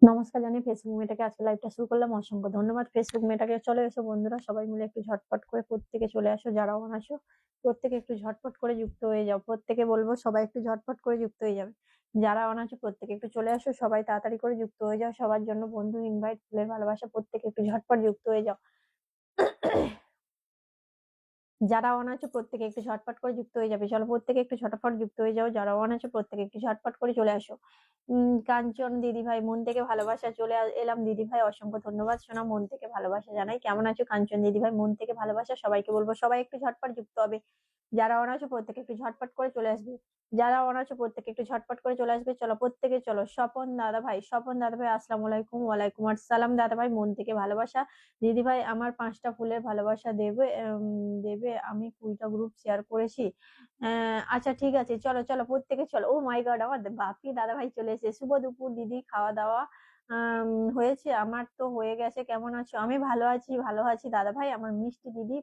নমস্কার জানিয়ে ফেসবুক মেয়েটাকে আজকে লাইভটা শুরু করলাম। অসংখ্য ধন্যবাদ ফেসবুক মেয়েটাকে। চলে এসো বন্ধুরা, সবাই মিলে একটু ঝটপট করে প্রত্যেকে চলে আসো। যারা অন আসো প্রত্যেকে একটু ঝটপট করে যুক্ত হয়ে যাও। প্রত্যেকে বলবো সবাই একটু ঝটপট করে যুক্ত হয়ে যাবে। যারা অন আছো প্রত্যেকে একটু চলে আসো, সবাই তাড়াতাড়ি করে যুক্ত হয়ে যাও। সবার জন্য বন্ধু ইনভাইট, ফুলের ভালোবাসা, প্রত্যেকে একটু ঝটপট যুক্ত হয়ে যাও। যারা অন আছো প্রত্যেকে একটু ঝটপট করে যুক্ত হয়ে যাবে। চলো প্রত্যেকে একটু ঝটপট যুক্ত হয়ে যাও। যারা অন আছো প্রত্যেকে একটু ঝটপট করে চলে আসো। কাঞ্চন দিদিভাই মন থেকে ভালোবাসা, চলে এলাম দিদিভাই, অসংখ্য ধন্যবাদ সোনা, মন থেকে ভালোবাসা জানাই। কেমন আছো কাঞ্চন দিদিভাই? মন থেকে ভালোবাসা সবাইকে বলবো, সবাই একটু ঝটপট যুক্ত হবে। যারা অন আছো প্রত্যেকে একটু ঝটপট করে চলে আসবে। যারা অন আছো প্রত্যেকে একটু ঝটপট করে চলে আসবে। চলো প্রত্যেকে চলো। স্বপন দাদা ভাই, স্বপন দাদা ভাই আসসালামু আলাইকুম। ওয়ালাইকুম আসসালাম দাদা ভাই, মন থেকে ভালোবাসা। দিদিভাই আমার 5টা ফুলের ভালোবাসা দেবে, আমি 20টা গ্রুপ শেয়ার করেছি। আচ্ছা ঠিক আছে, চলো চলো প্রত্যেকে চলো। ও মাই গড, আমার বাপি দাদা ভাই চলে এসেছে। শুভ দুপুর দিদি, খাওয়া দাওয়া হয়েছে? আমার তো হয়ে গেছে। কেমন আছো? আমি ভালো আছি, ভালো আছি দাদা ভাই। আমার মিষ্টি দিদি,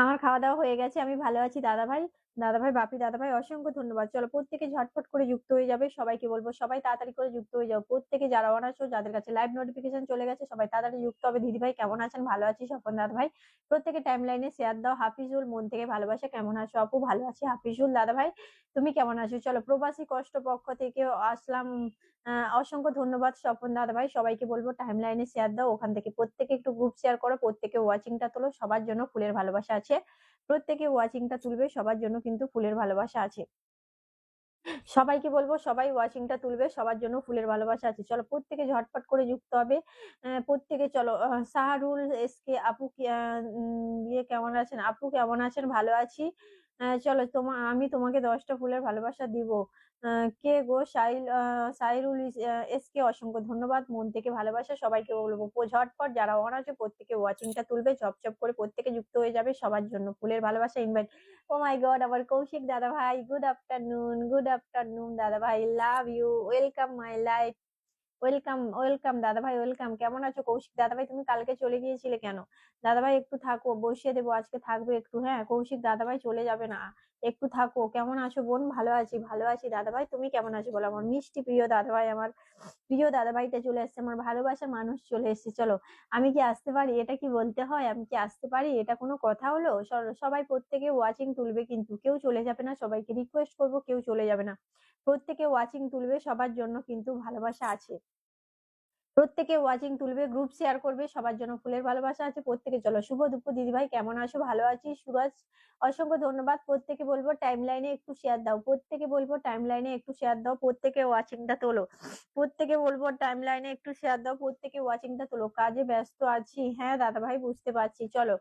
আমার খাওয়া দাওয়া হয়ে গেছে, আমি ভালো আছি দাদা ভাই। দাদা ভাই, বাপি দাদা ভাই অসংখ্য ধন্যবাদ। চলো প্রত্যেকে ঝটপট করে যুক্ত হয়ে যাবে। সবাইকে বলবো সবাই তাড়াতাড়ি করে যুক্ত হয়ে যাও। প্রত্যেকে যারা অন আছো, যাদের কাছে লাইভ নোটিফিকেশন চলে গেছে, সবাই তাড়াতাড়ি যুক্ত হবে। দিদি ভাই কেমন আছেন? ভালো আছি স্বপন দাদা ভাই। প্রত্যেকে টাইম লাইনে শেয়ার দাও। হাফিজুল মন থেকে ভালোবাসা, কেমন আছো আপু? ভালো আছি হাফিজুল দাদা ভাই, তুমি কেমন আছো? চলো প্রবাসী কষ্ট পক্ষ থেকে আসলাম, অসংখ্য ধন্যবাদ স্বপন দাদা ভাই। সবাইকে বলবো টাইম লাইনে শেয়ার দাও, ওখান থেকে প্রত্যেকে একটু গ্রুপ শেয়ার করো, প্রত্যেকে ওয়াচিংটা তোলো। সবার জন্য ফুলের ভালোবাসা আছে, প্রত্যেকে ওয়াচিংটা তুলবে। সবার জন্য কিন্তু ফুলের ভালোবাসা আছে। সবাইকে বলবো সবাই ওয়াচিংটা তুলবে, সবার জন্য ফুলের ভালোবাসা আছে। চলো প্রত্যেকে ঝটপট করে যুক্ত হবে। প্রত্যেকে চলো। সাহারুল এসকে আপু ইয়ে কেমন আছেন? আপু কেমন আছেন? ভালো আছি। চলো আমি তোমাকে 10টা ফুলের ভালোবাসা দিব। কে গো? সাইরুল এসকে, অসংখ্য ধন্যবাদ, মন থেকে ভালোবাসা। সবাইকে বলবো ঝটপট যারা অন আছে প্রত্যেকে ওয়াচিংটা তুলবে, চপ করে প্রত্যেকে যুক্ত হয়ে যাবে। সবার জন্য ফুলের ভালোবাসা ইনভাইট। ও মাই গড, আমার কৌশিক দাদা ভাই, গুড আফটারনুন দাদা ভাই, love you, welcome my life. Welcome welcome দাদা ভাই, ওয়েলকাম। কেমন আছো কৌশিক দাদা ভাই? তুমি কালকে চলে গিয়েছিলে কেন? দাদা ভাই একটু থাকো, বসিয়ে দেবো, আজকে থাকবে একটু। হ্যাঁ কৌশিক দাদা ভাই চলে যাবে না, একটু থাকো। কেমন আছো বোন? ভালো আছি, ভালো আছি দাদা ভাই, তুমি কেমন আছো বলো? আমার মিষ্টি প্রিয় দাদা ভাই, আমার প্রিয় দাদা ভাইটা চলে এসছে, আমার ভালোবাসার মানুষ চলে এসছে। চলো আমি কি আসতে পারি? এটা কি বলতে হয়? আমি কি আসতে পারি? এটা কোনো কথা হলো? সবাই প্রত্যেকে ওয়াচিং তুলবে, কিন্তু কেউ চলে যাবে না। সবাইকে রিকোয়েস্ট করবো, কেউ চলে যাবে না। প্রত্যেকে ওয়াচিং তুলবে, সবার জন্য কিন্তু ভালোবাসা আছে। প্রত্যেকে ওয়াচিং তুলবে, গ্রুপ শেয়ার করবে, সবার জন্য ফুলের ভালোবাসা আছে। প্রত্যেকে চলো। শুভ দুপুর দিদিভাই, কেমন আছো? ভালো আছি সুরজ, অসংখ্য ধন্যবাদ। প্রত্যেকে বলবো টাইম লাইনে একটু শেয়ার দাও, প্রত্যেকে বলবো টাইম লাইনে একটু শেয়ার দাও। প্রত্যেকে ওয়াচিংটা তোলো, প্রত্যেকে বলবো টাইম লাইনে একটু শেয়ার দাও। প্রত্যেকে ওয়াচিংটা তোলো। কাজে ব্যস্ত আছি, হ্যাঁ দাদা ভাই বুঝতে পারছি। চলো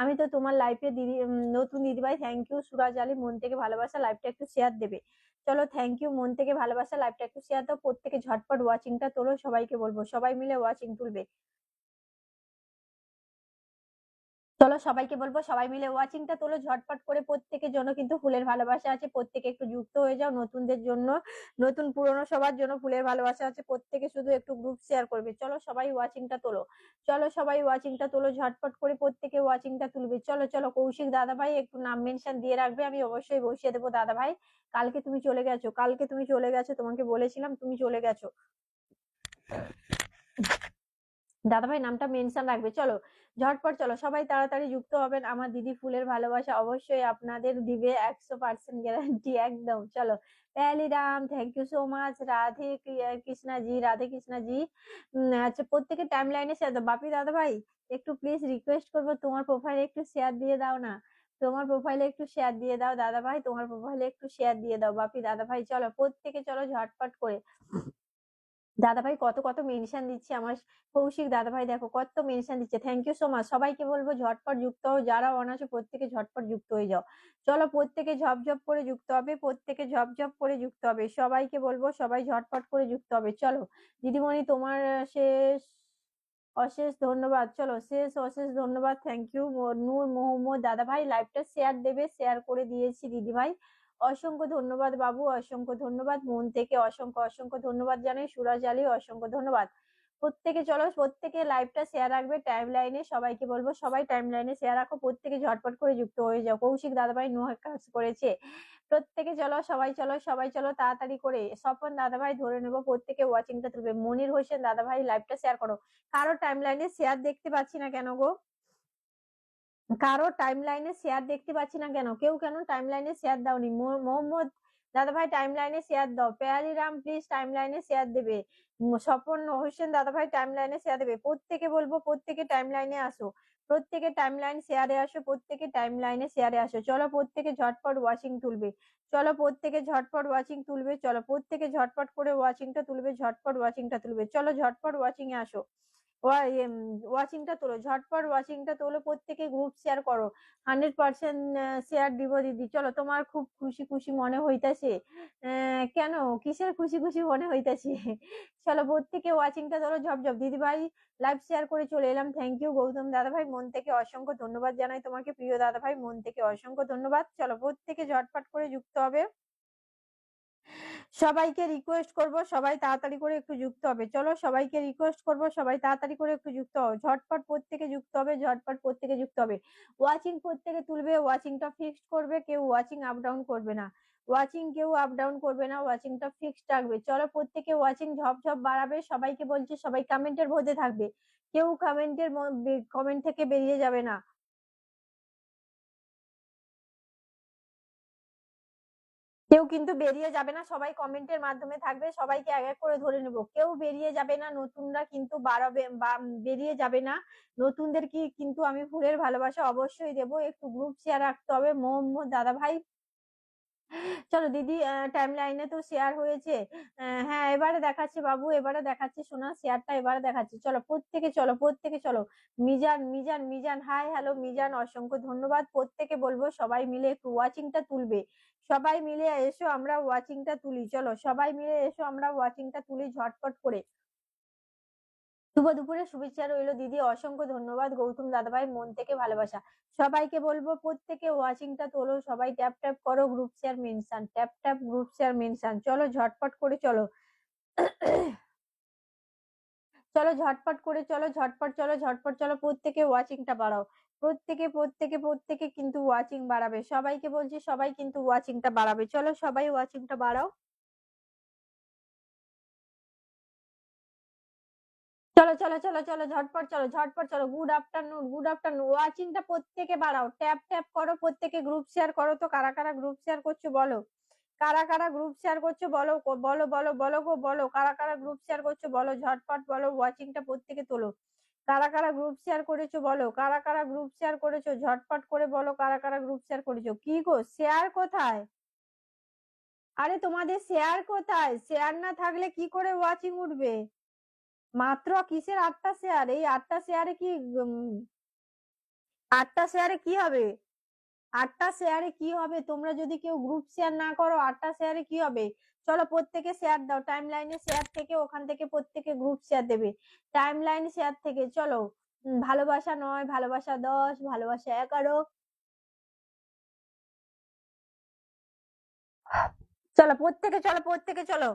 আমি তো তোমার লাইফে দিদি, নতুন দিদিভাই, থ্যাংক ইউ সুরাজ আলী, মন থেকে ভালোবাসা, লাইভটা একটু শেয়ার দেবে। চলো থ্যাংক ইউ, মন থেকে ভালোবাসা, লাইভটা একটু শেয়ার দাও। প্রত্যেকে ঝটপট ওয়াচিংটা তোলো, সবাইকে বলবো সবাই মিলে ওয়াচিং তুলবে। চলো সবাইকে বলবো সবাই মিলে ওয়াচিংটা তোলো ঝটপট করে। প্রত্যেকের জন্য কিন্তু ফুলের ভালোবাসা আছে, প্রত্যেকে একটু যুক্ত হয়ে যাও। নতুনদের জন্য, নতুন পুরনো সবার জন্য ফুলের ভালোবাসা আছে। প্রত্যেকে শুধু একটু গ্রুপ শেয়ার করবে। চলো সবাই ওয়াচিংটা তোলো, চলো সবাই ওয়াচিংটা তোলো ঝটপট করে, প্রত্যেকে ওয়াচিংটা তুলবে। চলো চলো কৌশিক দাদা ভাই একটু নাম মেনশন দিয়ে রাখবে, আমি অবশ্যই বসিয়ে দেবো দাদা ভাই। কালকে তুমি চলে গেছো, কালকে তুমি চলে গেছো, তোমাকে বলেছিলাম তুমি চলে গেছো। দাদা ভাই নামটা মেনশন রাখবে। চলো ঝটপট চলো, সবাই তাড়াতাড়ি যুক্ত হবেন। আমার দিদি ফুলের ভালোবাসা অবশ্যই আপনাদের দিবে, 100% গ্যারান্টি একদম। চলো পেহলি Ram, thank you so much. Radhe Krishna ji, Radhe Krishna ji. আচ্ছা প্রত্যেকে টাইম লাইনে শেয়ার দাও। বাপি দাদা ভাই একটু প্লিজ রিকোয়েস্ট করবো, তোমার প্রোফাইলে একটু শেয়ার দিয়ে দাও না, তোমার প্রোফাইলে একটু শেয়ার দিয়ে দাও দাদা ভাই, তোমার প্রোফাইলে একটু শেয়ার দিয়ে দাও বাপি দাদা ভাই। চলো প্রত্যেকে চলো ঝটপট করে। দাদা ভাই কত কত মেনশন দিচ্ছে আমার, কৌশিক দাদা ভাই দেখো কত মেনশন দিচ্ছে, থ্যাংক ইউ সো মাচ। সবাইকে বলবো ঝটপট যুক্ত হও, যারা অন আছে প্রত্যেকে ঝটপট যুক্ত হয়ে যাও। চলো প্রত্যেকে ঝপঝপ করে যুক্ত হবে, প্রত্যেকে ঝপঝপ করে যুক্ত হবে। সবাইকে বলবো সবাই ঝটপট করে যুক্ত হবে। চলো দিদিমণি তোমার শেষ অশেষ ধন্যবাদ। চলো শেষ অশেষ ধন্যবাদ, থ্যাংক ইউ। নূর মোহাম্মদ দাদা ভাই লাইভটা শেয়ার দেবে, শেয়ার করে দিয়েছি দিদি ভাই, অসংখ্য ধন্যবাদ বাবু, অসংখ্য ধন্যবাদ, মন থেকে অসংখ্য অসংখ্য ধন্যবাদ জানাই। সুরাজ আলী অসংখ্য ধন্যবাদ। প্রত্যেকে চলো, প্রত্যেকে লাইভটা শেয়ার রাখবে টাইম লাইনে। সবাইকে বলবো সবাই টাইম লাইনে শেয়ার রাখো, প্রত্যেকে ঝটপট করে যুক্ত হয়ে যাও। কৌশিক দাদাভাই নো কাজ করেছে, প্রত্যেকে চলো, সবাই চলো, সবাই চলো তাড়াতাড়ি করে। স্বপন দাদাভাই ধরে নেবো, প্রত্যেকে ওয়াচিংটা তুলবে। মনির হোসেন দাদাভাই লাইভটা শেয়ার করো। কারো টাইম লাইনে শেয়ার দেখতে পাচ্ছি না কেন গো? কারো টাইম লাইনে শেয়ার দেখতে পাচ্ছি না কেন? কেউ কেন টাইম লাইনে শেয়ার দাওনি? মোহাম্মদ দাদাভাই টাইম লাইনে শেয়ার দাও। পেয়ারি রাম প্লিজ টাইম লাইনে শেয়ার দেবে। স্বপন হোসেন দাদাভাই টাইম লাইনে শেয়ার দেবে। প্রত্যেকে বলবো প্রত্যেকে টাইম লাইনে আসো, প্রত্যেকে টাইম লাইন শেয়ারে আসো, প্রত্যেকে টাইম লাইনে শেয়ারে আসো। চলো প্রত্যেকে ঝটপট ওয়াচিং তুলবে, চলো প্রত্যেকে ঝটপট ওয়াচিং তুলবে, চলো প্রত্যেকে ঝটপট করে ওয়াচিংটা তুলবে, ঝটপট ওয়াচিংটা তুলবে। চলো ঝটপট ওয়াচিং এ আসো, ওয়াচিংটা তোলো, ঝটপট ওয়াচিংটা তোলো, প্রত্যেকে গ্রুপ শেয়ার করো। 100% শেয়ার দিব দিদি। চলো তোমার খুব খুশি খুশি মনে হইতাছে, কেন কিসের খুশি খুশি মনে হইতাছে? চলো প্রত্যেকে ওয়াচিংটা তোলো ঝপঝপ। দিদি ভাই লাইভ শেয়ার করে চলে এলাম, থ্যাংক ইউ। গৌতম দাদা ভাই মন থেকে অসংখ্য ধন্যবাদ জানাই তোমাকে, প্রিয় দাদা ভাই মন থেকে অসংখ্য ধন্যবাদ। চলো প্রত্যেকে ঝটপট করে যুক্ত হবে, সবাইকে রিকোয়েস্ট করব সবাই তাড়াতাড়ি করে একটু যুক্ত হবে। চলো সবাইকে রিকোয়েস্ট করব সবাই তাড়াতাড়ি করে একটু যুক্ত হও, ঝটপট প্রত্যেকে যুক্ত হবে, ঝটপট প্রত্যেকে যুক্ত হবে। ওয়াচিং প্রত্যেকে তুলবে, ওয়াচিংটা ফিক্সড করবে, কেউ ওয়াচিং আপ ডাউন করবে না, ওয়াচিং কেউ আপ ডাউন করবে না, ওয়াচিংটা ফিক্সড রাখবে। চলো প্রত্যেকে ওয়াচিং ঝপ বাড়াবে। সবাইকে বলছি সবাই কমেন্টের মধ্যে থাকবে, কেউ কমেন্ট থেকে বেরিয়ে যাবে না, কেউ কিন্তু বেরিয়ে যাবে না, সবাই কমেন্টের মাধ্যমে থাকবে। সবাইকে এক এক করে ধরে নেব, কেউ বেরিয়ে যাবে না, নতুনরা কিন্তু বাড়াবে বা বেরিয়ে যাবে না। নতুনদের কি কিন্তু আমি ফুলের ভালোবাসা অবশ্যই দেবো, একটু গ্রুপ শেয়ার রাখতে হবে। মোহাম্মদ দাদা ভাই চলো দিদি টাইম লাইনে তো শেয়ার হয়েছে, হ্যাঁ এবারে দেখাচ্ছে বাবু, এবারে দেখাচ্ছে সোনা, শেয়ারটা এবারে দেখাচ্ছে। চলো প্রত্যেকে চলো, প্রত্যেকে চলো। মিজান মিজান মিজান হাই হ্যালো মিজান, অসংখ্য ধন্যবাদ। প্রত্যেকে বলবো সবাই মিলে একটু ওয়াচিংটা তুলবে, সবাই মিলে এসো আমরা ওয়াচিংটা তুলি। চলো সবাই মিলে এসো আমরা ওয়াচিংটা তুলি ঝটপট করে। শুভ দুপুরে শুভেচ্ছা রইলো দিদি, অসংখ্য ধন্যবাদ। গৌতম দাদাভাই মন থেকে ভালোবাসা। সবাইকে বলবো প্রত্যেকে ওয়াচিংটা তোলো, সবাই ট্যাপ ট্যাপ করো, group share mention, tap tap group share mention. চলো ঝটপট করে চলো, চলো ঝটপট করে চলো, ঝটপট চলো, ঝটপট চলো, প্রত্যেকে ওয়াচিংটা বাড়াও, প্রত্যেকে প্রত্যেকে প্রত্যেকে কিন্তু ওয়াচিং বাড়াবে। সবাইকে বলছি সবাই কিন্তু ওয়াচিংটা বাড়াবে। চলো সবাই ওয়াচিংটা বাড়াও, চলো চলো চলো চলো ঝটপট চলো, ঝটপট চলো। Good afternoon, good afternoon. ওয়াচিংটা প্রত্যেকে বাড়াও, ট্যাপ ট্যাপ করো, প্রত্যেকে গ্রুপ শেয়ার করো। তো কারা কারা গ্রুপ শেয়ার করছো বলো, কারা কারা গ্রুপ শেয়ার করছো বলো, বলো বলো বলো গো বলো, কারা কারা গ্রুপ শেয়ার করছো বলো, ঝটপট বলো। ওয়াচিংটা প্রত্যেকে তোলো, কারা কারা গ্রুপ শেয়ার করেছো বলো, কারা কারা গ্রুপ শেয়ার করেছো, ঝটপট করে বলো কারা কারা গ্রুপ শেয়ার করেছো। কি গো শেয়ার কোথায়? আরে তোমাদের শেয়ার কোথায়? শেয়ার না থাকলে কি করে ওয়াচিং উঠবে? মাত্র কিসের 8টা শেয়ার? এই 8টা শেয়ারে কি 8টা শেয়ারে কি হবে? 8টা শেয়ারে কি হবে? তোমরা যদি কেউ গ্রুপ শেয়ার না করো 8টা শেয়ারে কি হবে? চলো প্রত্যেকে শেয়ার দাও, টাইম লাইনে শেয়ার থেকে, ওখান থেকে প্রত্যেকে গ্রুপ শেয়ার দেবে, টাইম লাইন শেয়ার থেকে। চলো ভালোবাসা 9, ভালোবাসা 10, ভালোবাসা 11, চলো প্রত্যেকে চলো, প্রত্যেকে চলো।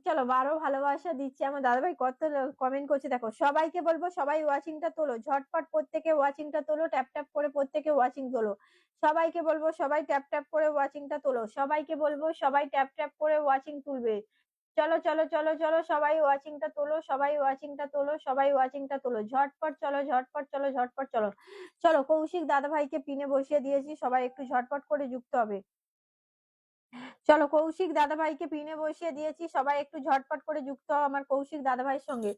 চলো 12 ভালোবাসা দিচ্ছি। আমার দাদাভাই কত কমেন্ট করছে দেখো। সবাইকে বলবো সবাই ওয়াচিংটা তোলো, ঝটপট প্রত্যেকে ওয়াচিংটা তোলো, ট্যাপ ট্যাপ করে প্রত্যেকে ওয়াচিং তোলো। সবাইকে বলবো সবাই ট্যাপ ট্যাপ করে ওয়াচিংটা তোলো, সবাইকে বলবো সবাই ট্যাপ ট্যাপ করে ওয়াচিং তুলবে। চলো চলো চলো চলো, সবাই ওয়াচিংটা তোলো, সবাই ওয়াচিংটা তোলো, সবাই ওয়াচিংটা তোলো, ঝটপট চলো, ঝটপট চলো, ঝটপট চলো। চলো কৌশিক দাদাভাইকে পিনে বসিয়ে দিয়েছি, সবাই একটু ঝটপট করে যুক্ত হবে। চলো কৌশিক দাদাভাইকে পিনে বসিয়ে দিয়েছি, সবাই একটু ঝটপট করে যুক্ত হও আমার কৌশিক দাদাভাইয়ের সঙ্গে,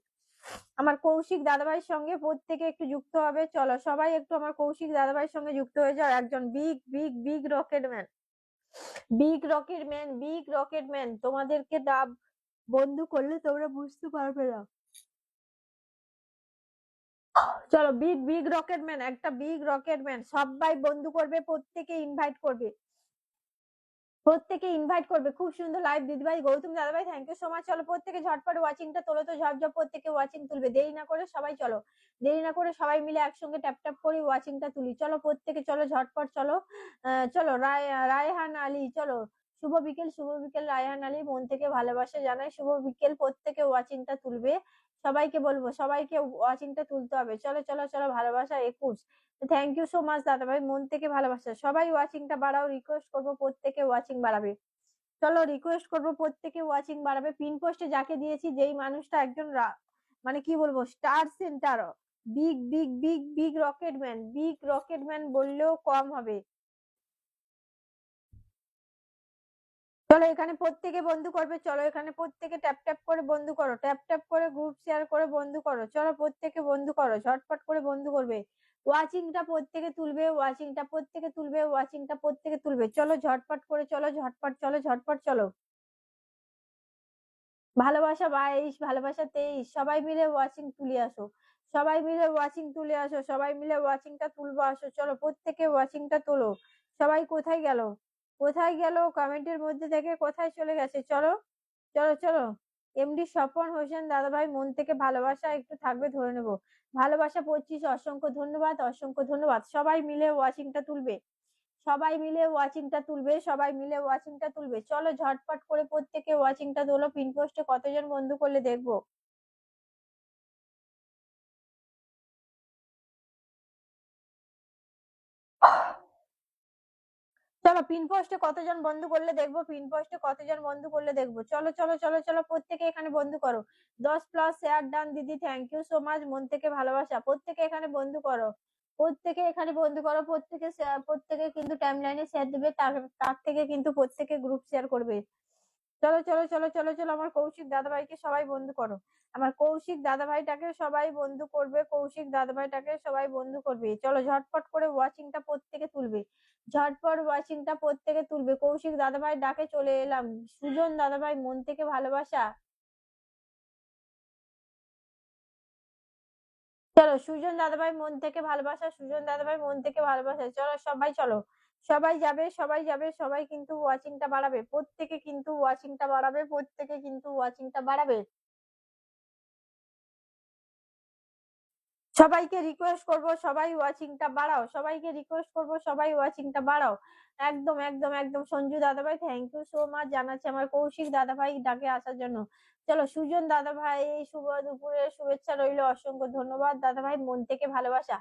আমার কৌশিক দাদাভাইয়ের সঙ্গে প্রত্যেকে একটু যুক্ত হবে। চলো সবাই একটু আমার কৌশিক দাদাভাইয়ের সঙ্গে যুক্ত হয়ে যাও। একজন big big big rocket man, big rocket man, big rocket man, তোমাদেরকে ডাব বন্ধু করলে তোমরা বুঝতে পারবে না। চলো বিগ বিগ রকেট ম্যান, একটা বিগ রকেট ম্যান, সবাই বন্ধু করবে, প্রত্যেকে ইনভাইট করবে, প্রত্যেকে ইনভাইট করবে। খুব সুন্দর লাইভ দিদিভাই, গৌতম দাদাভাই থ্যাংক ইউ সো মাচ। চলো প্রত্যেকে ঝটপট ওয়াচিংটা তোলো তো ঝপঝপ, প্রত্যেকে ওয়াচিং তুলবে, দেরি না করে সবাই চলো, দেরি না করে সবাই মিলে একসঙ্গে ট্যাপ ট্যাপ করে ওয়াচিংটা তুলি। চলো প্রত্যেকে চলো ঝটপট চলো, চলো রায়হান আলী চলো, শুভ বিকেল, শুভ বিকেল রায়হান আলী, মন থেকে ভালোবাসা জানাই, শুভ বিকেল। প্রত্যেকে ওয়াচিংটা তুলবে, সবাইকে বলবো সবাইকে ওয়াচিংটা তুলতে হবে। চলো চলো চলো, ভালোবাসা 21। থ্যাংক ইউ সো মাচ দাদা ভাই, মন থেকে ভালোবাসা। সবাই ওয়াচিংটা বাড়াও, রিকোয়েস্ট করবো প্রত্যেকে ওয়াচিং বাড়াবে। চলো রিকোয়েস্ট করবো প্রত্যেকে ওয়াচিং বাড়াবে। পিন পোস্টে যাকে দিয়েছি, যেই মানুষটা একজন মানে কি বলবো, star centre, big big big big rocket man বললেও কম হবে। চলো এখানে প্রত্যেকে বন্ধু করবে, চলো এখানে প্রত্যেকে ট্যাপ ট্যাপ করে বন্ধু করো, ট্যাপ ট্যাপ করে গ্রুপ শেয়ার করে বন্ধু করো। চলো প্রত্যেকে বন্ধু করো, ঝটপট করে বন্ধু করবে। ওয়াচিংটা প্রত্যেকে তুলবে, ওয়াচিংটা প্রত্যেকে তুলবে, ওয়াচিংটা প্রত্যেকে তুলবে। চলো ঝটপট করে, চলো ঝটপট, চলো ঝটপট চলো। ভালোবাসা 22, ভালোবাসা 23, সবাই মিলে ওয়াচিং তুলে আসো, সবাই মিলে ওয়াচিং তুলে আসো, সবাই মিলে ওয়াচিংটা তুলবো, আসো চলো প্রত্যেকে ওয়াচিংটা তোলো। সবাই কোথায় গেল, কোথায় গেল, কমেন্টের মধ্যে থেকে কোথায় চলে গেছে? চলো চলো চলো। এমডি স্বপন হোসেন দাদা ভাই, মন থেকে ভালোবাসা একটু থাকবে ধরে নেবো। ভালোবাসা 25, অসংখ্য ধন্যবাদ, অসংখ্য ধন্যবাদ। সবাই মিলে ওয়াচিংটা তুলবে, সবাই মিলে ওয়াচিংটা তুলবে, সবাই মিলে ওয়াচিংটা তুলবে। চলো ঝটপট করে প্রত্যেকে ওয়াচিংটা তোলো। পিন পোস্টে কতজন বন্ধু করলে দেখবো। চলো পিন পোস্টে কতজন বন্ধু করলে দেখবো, পিন পোস্টে কতজন বন্ধু করলে দেখবো। চলো চলো চলো চলো, প্রত্যেকে এখানে বন্ধু করো। 10+ শেয়ার ডান দিদি, থ্যাংক ইউ সো মাচ, মন থেকে ভালোবাসা। প্রত্যেকে এখানে বন্ধু করো, প্রত্যেকে এখানে বন্ধু করো, প্রত্যেকে প্রত্যেকে কিন্তু টাইম লাইনে শেয়ার দিবে, তার থেকে কিন্তু প্রত্যেকে গ্রুপ শেয়ার করবে। চলো চলো চলো চলো চলো, আমার কৌশিক দাদাভাইকে সবাই বন্ধু করো, আমার কৌশিক দাদাভাইটাকে সবাই বন্ধু করবে, কৌশিক দাদাভাইটাকে সবাই বন্ধু করবে। চলো ঝটপট করে ওয়াচিংটা প্রত্যেকে তুলবে, ঝটপট ওয়াচিংটা প্রত্যেকে তুলবে। কৌশিক দাদাভাই ডাকে চলে এলাম। সুজন দাদাভাই, মন থেকে ভালোবাসা। চলো সুজন দাদাভাই, মন থেকে ভালোবাসা, সুজন দাদাভাই মন থেকে ভালোবাসা। চলো সবাই চলো, সবাই যাবে, সবাই যাবে, সবাই কিন্তু ওয়াচিংটা বাড়াবে, প্রত্যেকে কিন্তু ওয়াচিংটা বাড়াবে, প্রত্যেকে কিন্তু ওয়াচিংটা বাড়াবে। সবাইকে রিকোয়েস্ট করব, সবাই ওয়াচিংটা বাড়াও, সবাইকে রিকোয়েস্ট করব, সবাই ওয়াচিংটা বাড়াও। একদম একদম একদম। সঞ্জু দাদাভাই, থ্যাংক ইউ সো মাচ জানাচ্ছি আমার কৌশিক দাদাভাই ডাকে আসার জন্য। চলো সুজন দাদাভাই, শুভ দুপুরের শুভেচ্ছা রইলো, অসংখ্য ধন্যবাদ দাদাভাই, মন থেকে ভালোবাসা।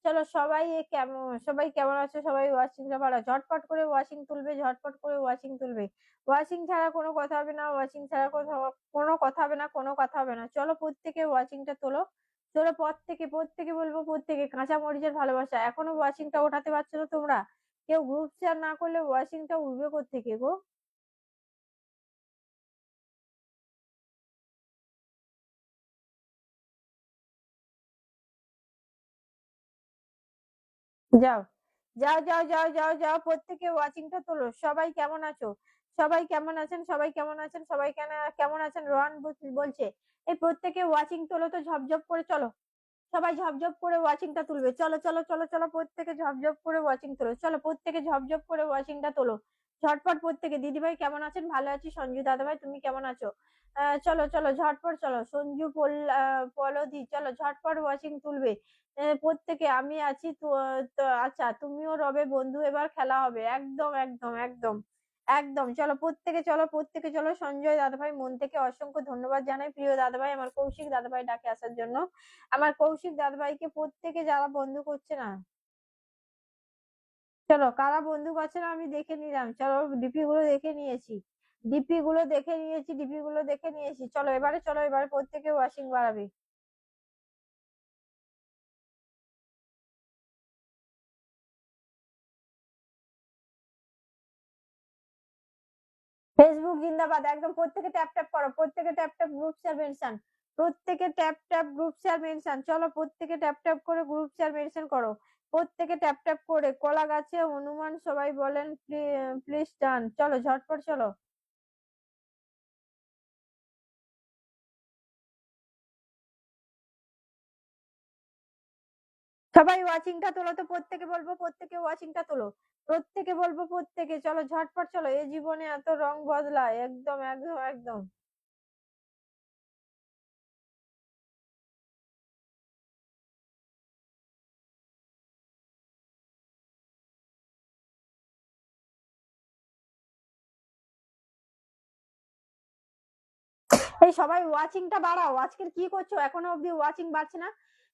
চলো সবাই কেমন, সবাই কেমন আছো, সবাই ওয়াচিংটা বাড়াও, ঝটপট করে ওয়াচিং তুলবে, ঝটপট করে ওয়াচিং তুলবে। ওয়াচিং ছাড়া কোনো কথা হবে না, ওয়াচিং ছাড়া কোনো কথা হবে না, কোনো কথা হবে না। চলো প্রত্যেকে ওয়াচিংটা তোলো। তোরা প্রত্যেকে, প্রত্যেকে বলবো, প্রত্যেকে কাঁচা মরিচের ভালোবাসা। এখনো ওয়াচিংটা ওঠাতে পারছো না তোমরা? কেউ গ্রুপ শেয়ার না করলে ওয়াচিংটা উঠবে কোত্থেকে গো? যাও যাও যাও যাও যাও যাও, প্রত্যেকে ওয়াচিংটা তোলো। সবাই কেমন আছো, সবাই কেমন আছেন, সবাই কেমন আছেন, সবাই কেন কেমন আছেন? রোহান বলছে এই প্রত্যেকে ওয়াচিং তোলো তো ঝপঝপ করে। চলো সবাই ঝপঝপ করে ওয়াচিংটা তুলবে। চলো চলো চলো চলো, প্রত্যেকে ঝপঝপ করে ওয়াচিং তোলো। চলো প্রত্যেকে ঝপঝপ করে ওয়াচিংটা তোলো, ঝটপট প্রত্যেকে। দিদিভাই কেমন আছেন? ভালো আছি। সঞ্জু দাদাভাই তুমি কেমন আছো? চলো চলো ঝটপট চলো। সঞ্জু পলদি, চলো ঝটপট ওয়াচিং তুলবে। প্রত্যেকে আমি আছি তো, আচ্ছা তুমিও রবে বন্ধু, এবার খেলা হবে। একদম একদম একদম একদম। চলো প্রত্যেকে, চলো প্রত্যেকে চলো। সঞ্জয় দাদাভাই, মন থেকে অসংখ্য ধন্যবাদ জানাই প্রিয় দাদাভাই আমার কৌশিক দাদাভাই ডাকে আসার জন্য। আমার কৌশিক দাদাভাইকে প্রত্যেকে যারা বন্ধু করছে না, চলো কারা বন্ধু করছে না আমি দেখে নিলাম। চলো ডিপি গুলো দেখে নিয়েছি, ডিপি গুলো দেখে নিয়েছি, ডিপি গুলো দেখে নিয়েছি। চলো এবারে, চলো এবারে প্রত্যেকে ওয়াচিং বাড়াবে। ফেসবুক জিন্দাবাদ, একদম প্রত্যেকে ট্যাপ ট্যাপ করো, প্রত্যেকে tap tap group share mention, প্রত্যেকে tap tap group share mention. চলো প্রত্যেকে ট্যাপ ট্যাপ করে গ্রুপ শেয়ার মেনশন করো, প্রত্যেকে ট্যাপ ট্যাপ করে। কলা গাছে হনুমান সবাই বলেন প্লিজ ডান। চলো ঝটপট চলো। সবাই ওয়াচিংটা তোলো তো, প্রত্যেকে বলবো প্রত্যেকে ওয়াচিংটা তোলো, প্রত্যেকে বলবো প্রত্যেকে। চলো ঝটপট চলো, এই জীবনে এত রং বদলায়। একদম একদম একদম। এই সবাই ওয়াচিংটা বাড়াও। আজকের কি করছো? এখনো অব্দি ওয়াচিং বাড়ছে না।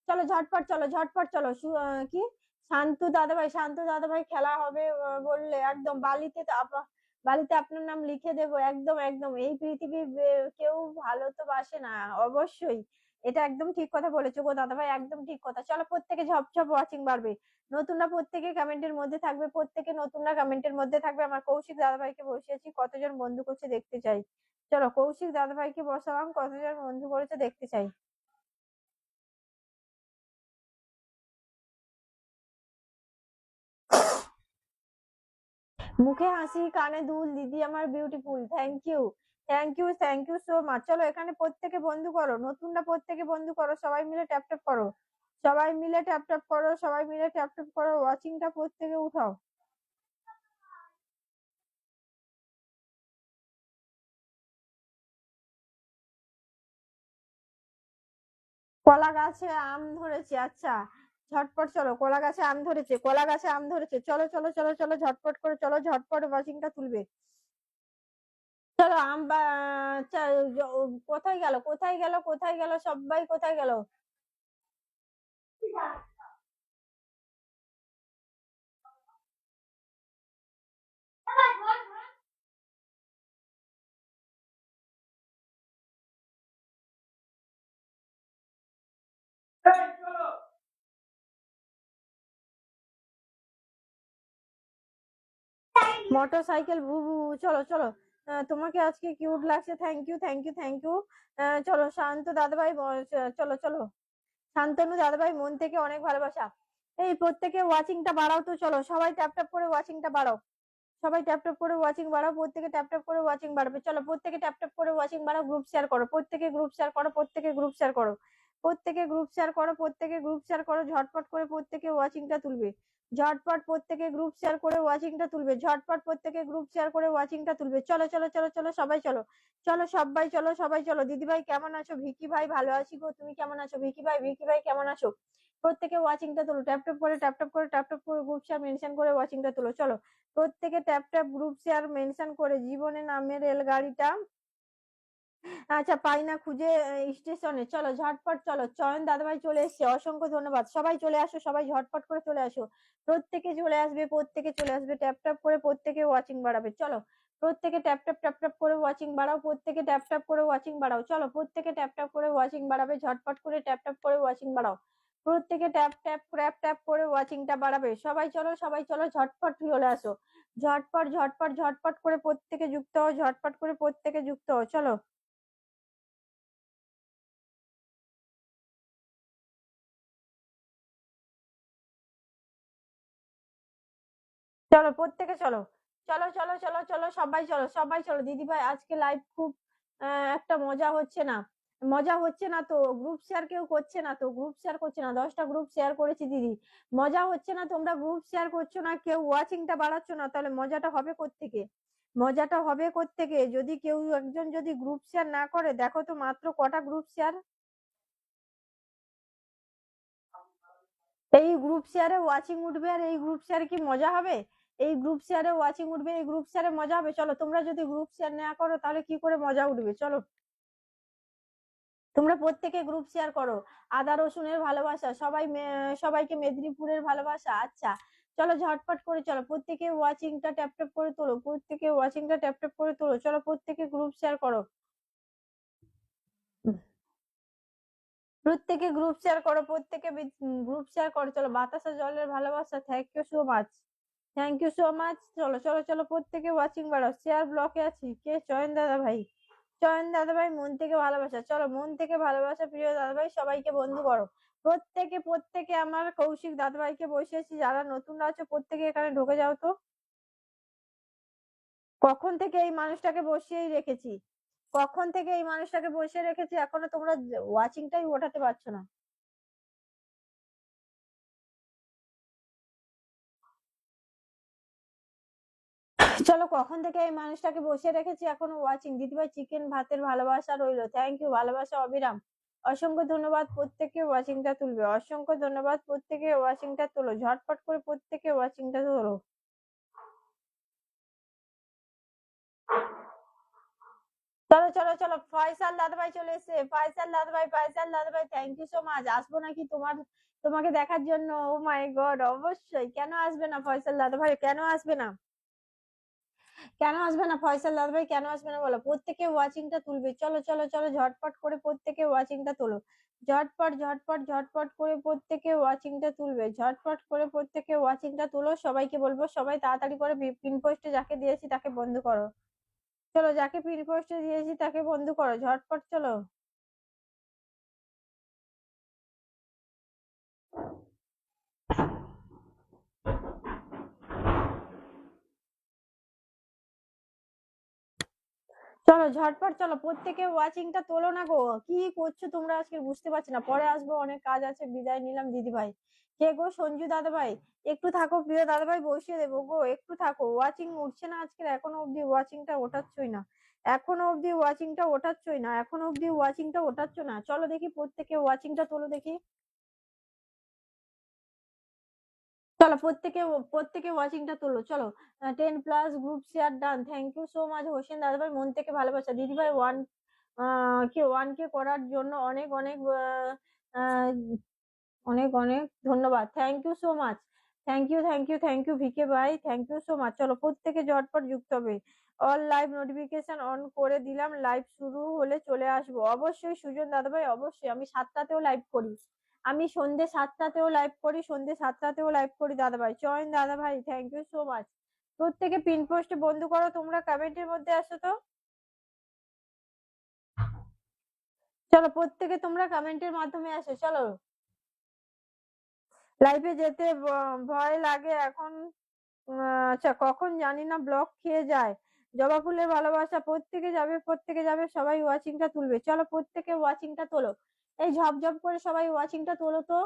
চলো ঝটপট চলো, ঝটপট চলো। কি শান্তু দাদাভাই খেলা হবে বললে একদম বালিতে আপনার নাম লিখে দেবো। একদম একদম। এই পৃথিবীর কেউ ভালো তো বাসে না। অবশ্যই এটা একদম ঠিক কথা বলেছো গো দাদাভাই, একদম ঠিক কথা। চলো প্রত্যেকে ঝপঝপ ওয়াচিং বাড়বে। নতুনরা প্রত্যেকে কমেন্টের মধ্যে থাকবে, প্রত্যেকে নতুনরা কমেন্টের মধ্যে থাকবে। আমার কৌশিক দাদাভাইকে বসিয়েছি, কতজন বন্ধু করছে দেখতে চাই। চলো কৌশিক দাদাভাইকে বসালাম, কতজন বন্ধু করেছে দেখতে চাই। মুখে হাসি কানে দুল দিদি আমার beautiful. Thank you, thank you, thank you so much. চলো এখানে প্রত্যেকে বন্ধু করো, নতুনরা প্রত্যেকে বন্ধু করো, সবাই মিলে ট্যাপ ট্যাপ করো, সবাই মিলে ট্যাপ ট্যাপ করো, সবাই মিলে ট্যাপ ট্যাপ করো। ওয়াচিংটা প্রত্যেকে উঠাও। কলা গাছে আম ধরেছে, আচ্ছা ঝটপট চলো। কলা গাছে আম ধরেছে, কলা গাছে আম ধরেছে। চলো চলো চলো চলো ঝটপট করে চলো, ঝটপট ওয়াচিংটা তুলবে। চলো কোথায় গেল, কোথায় গেল, কোথায় গেল, সবাই কোথায় গেল? মোটর সাইকেল ভু ভু ভু। চলো চলো। তোমাকে আজকে কিউট লাগছে। Thank you, thank you, thank you. চলো শান্ত দাদাভাই চলো চলো। শান্তনু দাদাভাই মন থেকে অনেক ভালোবাসা। এই প্রত্যেকে ওয়াচিংটা বাড়াও তো। চলো সবাই ট্যাপ ট্যাপ করে ওয়াচিংটা বাড়াও, সবাই ট্যাপ ট্যাপ করে ওয়াচিং বাড়াও, প্রত্যেকে ট্যাপ ট্যাপ করে ওয়াচিং বাড়াবে। চলো প্রত্যেকে ট্যাপ ট্যাপ করে ওয়াচিং বাড়াও। গ্রুপ শেয়ার করো, প্রত্যেকে গ্রুপ শেয়ার করো, প্রত্যেকে গ্রুপ শেয়ার করো, প্রত্যেকে গ্রুপ শেয়ার করো, প্রত্যেকে গ্রুপ শেয়ার করো। ঝটপট করে প্রত্যেকে ওয়াচিংটা তুলবে, ঝটপট প্রত্যেকে গ্রুপ শেয়ার করে ওয়াচিংটা তুলবে, ঝটপট প্রত্যেকে গ্রুপ শেয়ার করে ওয়াচিংটা তুলবে। চলো চলো চলো চলো সবাই চলো, চলো সবাই চলো, সবাই চলো। দিদিভাই কেমন আছো? ভিকি ভাই ভালো আছি গো, তুমি কেমন আছো? ভিকি ভাই কেমন আছো? প্রত্যেকে ওয়াচিংটা তুলো, ট্যাপ ট্যাপ করে ট্যাপ ট্যাপ করে ট্যাপ ট্যাপ করে গ্রুপ শেয়ার মেনশন করে ওয়াচিংটা তুলো। চলো প্রত্যেকে tap tap group share mention করে। জীবনে নামে রেলগাড়িটা আচ্ছা পাই না খুঁজে স্টেশনে। চলো ঝটপট চলো। চয়ন দাদাভাই চলে এসছে, অসংখ্য ধন্যবাদ। সবাই চলে আসো, সবাই ঝটপট করে চলে আসো। প্রত্যেকে চলে আসবে, প্রত্যেকে চলে আসবে। ট্যাপ ট্যাপ করে প্রত্যেকে ওয়াচিং বাড়াবে। চলো প্রত্যেকে ট্যাপ ট্যাপ করে ওয়াচিং বাড়াও, প্রত্যেকে ট্যাপ ট্যাপ করে ওয়াচিং বাড়াও। চলো প্রত্যেকে ট্যাপ ট্যাপ করে ওয়াচিং বাড়াবে, ঝটপট করে ট্যাপ ট্যাপ করে ওয়াচিং বাড়াও। প্রত্যেকে ট্যাপ করে ওয়াচিংটা বাড়াবে। সবাই চলো, সবাই চলো, ঝটপট চলে আসো। ঝটপট ঝটপট ঝটপট করে প্রত্যেকে যুক্ত হও, ঝটপট করে প্রত্যেকে যুক্ত হও। চলো চলো প্রত্যেকে চলো, চলো চলো চলো চলো সবাই চলো, সবাই চলো। দিদিভাই আজকে লাইভ খুব একটা মজা হচ্ছে না, মজা হচ্ছে না তো। গ্রুপ শেয়ার কেউ করছে না তো, গ্রুপ শেয়ার করছে না। 10টা গ্রুপ শেয়ার করেছি দিদি, মজা হচ্ছে না। তোমরা গ্রুপ শেয়ার করছো না, কেউ ওয়াচিংটা বাড়াচ্ছ না, তাহলে মজাটা হবে কোত্থেকে? মজাটা হবে কোত্থেকে? যদি কেউ একজন যদি গ্রুপ শেয়ার না করে, দেখো তো মাত্র কটা গ্রুপ শেয়ার। এই গ্রুপ শেয়ারে ওয়াচিং উঠবে, আর এই গ্রুপ শেয়ারে কি মজা হবে? এই গ্রুপ শেয়ারে ওয়াচিং উঠবে, এই গ্রুপ শেয়ারে মজা হবে? চলো তোমরা যদি গ্রুপ শেয়ার না করো তাহলে কি করে মজা উঠবে? চলো তোমরা প্রত্যেকে গ্রুপ শেয়ার করো। আদা রসুনের ভালোবাসা, সবাইকে মেদিনীপুরের ভালোবাসা। আচ্ছা চলো ঝটপট করে চলো, প্রত্যেকে ওয়াচিংটা ট্যাপ ট্যাপ করে তোলো, প্রত্যেকে ওয়াচিংটা ট্যাপ ট্যাপ করে তোলো। চলো প্রত্যেকে গ্রুপ শেয়ার করো, প্রত্যেকে গ্রুপ শেয়ার করো, প্রত্যেকে গ্রুপ শেয়ার করো। চলো বাতাসা জলের ভালোবাসা, thank you so much, thank you so much. চলো চলো চলো প্রত্যেকে ওয়াচিং বাড়াও। শেয়ার ব্লকে আছি কে? চয়ন দাদা ভাই, চয়ন দাদা ভাই মন থেকে ভালোবাসা। চলো মন থেকে ভালোবাসা প্রিয় দাদা ভাই, সবাইকে বন্ধু করো। প্রত্যেকে প্রত্যেকে আমার কৌশিক দাদা ভাইকে বসিয়েছি, যারা নতুনরা আছে প্রত্যেকে এখানে ঢুকে যাও তো। কখন থেকে এই মানুষটাকে বসিয়েই রেখেছি, কখন থেকে এই মানুষটাকে বসিয়ে রেখেছি, এখনো তোমরা ওয়াচিংটাই ওঠাতে পারছো না। চলো কখন থেকে এই মানুষটাকে বসিয়ে রেখেছি, এখনো ওয়াচিং। দিদিভাই চিকেন ভাতের ভালোবাসা রইলো, থ্যাংক ইউ, ভালোবাসা অবিরাম। অসংখ্য ধন্যবাদ, প্রত্যেকে ওয়াচিংটা তুলবে। অসংখ্য ধন্যবাদ, প্রত্যেকে ওয়াচিংটা তোলো, ঝটপট করে প্রত্যেকে ওয়াচিংটা তোলো। চলো চলো চলো ফয়সাল দাদাভাই চলে এসেছে, ফয়সাল দাদাভাই থ্যাংক ইউ সো মাচ। আসবো নাকি তোমাকে দেখার জন্য? ও মাই গড, অবশ্যই, কেন আসবে না ফয়সাল দাদাভাই, কেন আসবে না, কেন আসবে না ফয়সাল দাদাভাই, কেন আসবে না বলো? প্রত্যেকে ওয়াচিংটা তুলবে, চলো চলো চলো ঝটপট করে প্রত্যেকে ওয়াচিংটা তোলো, ঝটপট করে প্রত্যেকে ওয়াচিংটা তুলবে, ঝটপট করে প্রত্যেকে ওয়াচিংটা তুলো। সবাইকে বলবো সবাই তাড়াতাড়ি করে পিন পোস্টে যাকে দিয়েছি তাকে বন্ধ করো, চলো যাকে পিন পোস্টে দিয়েছি তাকে বন্ধ করো, ঝটপট চলো। চলো ঝটপট চলো প্রত্যেকে ওয়াচিংটা তোলো না গো, কি করছো তোমরা আজকে বুঝতে পারছি না। পরে আসবো, অনেক কাজ আছে, বিদায় নিলাম দিদি ভাই। কে গো? সঞ্জু দাদা ভাই, একটু থাকো প্রিয় দাদা ভাই, বসিয়ে দেবো গো, একটু থাকো। ওয়াচিং উঠছে না আজকে, এখনো অব্দি ওয়াচিংটা ওঠাচ্ছই না, এখনো অব্দি ওয়াচিংটা ওঠাচ্ছই না, এখনো অব্দি ওয়াচিংটা ওঠাচ্ছ না। চলো দেখি প্রত্যেকে ওয়াচিংটা তোলো দেখি, চলো প্রত্যেকে ওয়াচিংটা তোলো, চলো। 10+ group share done, thank you so much Hossain দাদা ভাই, মন থেকে ভালোবাসা দিদি ভাই। 1K করার জন্য অনেক অনেক আহ, অনেক অনেক ধন্যবাদ, thank you so much, thank you VK ভাই, থ্যাংক ইউ সো মাচ। চলো প্রত্যেকে ঝটপট যুক্ত হবে, অল লাইভ নোটিফিকেশন অন করে দিলাম, লাইভ শুরু হলে চলে আসবো অবশ্যই সুজন দাদা ভাই, অবশ্যই। আমি 7টাতেও লাইভ করি, আমি সন্ধ্যে 7টাতেও লাইভ করি, দাদা ভাই। চয়ন দাদা ভাই থ্যাংক ইউ সো মাচ। প্রত্যেকে পিন পোস্টে বন্ধু করো, তোমরা কমেন্টের মধ্যে আসো তো, চলো প্রত্যেকে তোমরা কমেন্টের মাধ্যমে আসো, চলো। লাইভে যেতে ভয় লাগে এখন, আচ্ছা কখন জানি না, ব্লক খেয়ে যায়। জবা ফুলের ভালোবাসা, প্রত্যেকে যাবে সবাই ওয়াচিংটা তুলবে, চলো প্রত্যেকে ওয়াচিংটা তোলো, এই ঝপঝপ করে সবাই ওয়াচিংটা তোলো তো।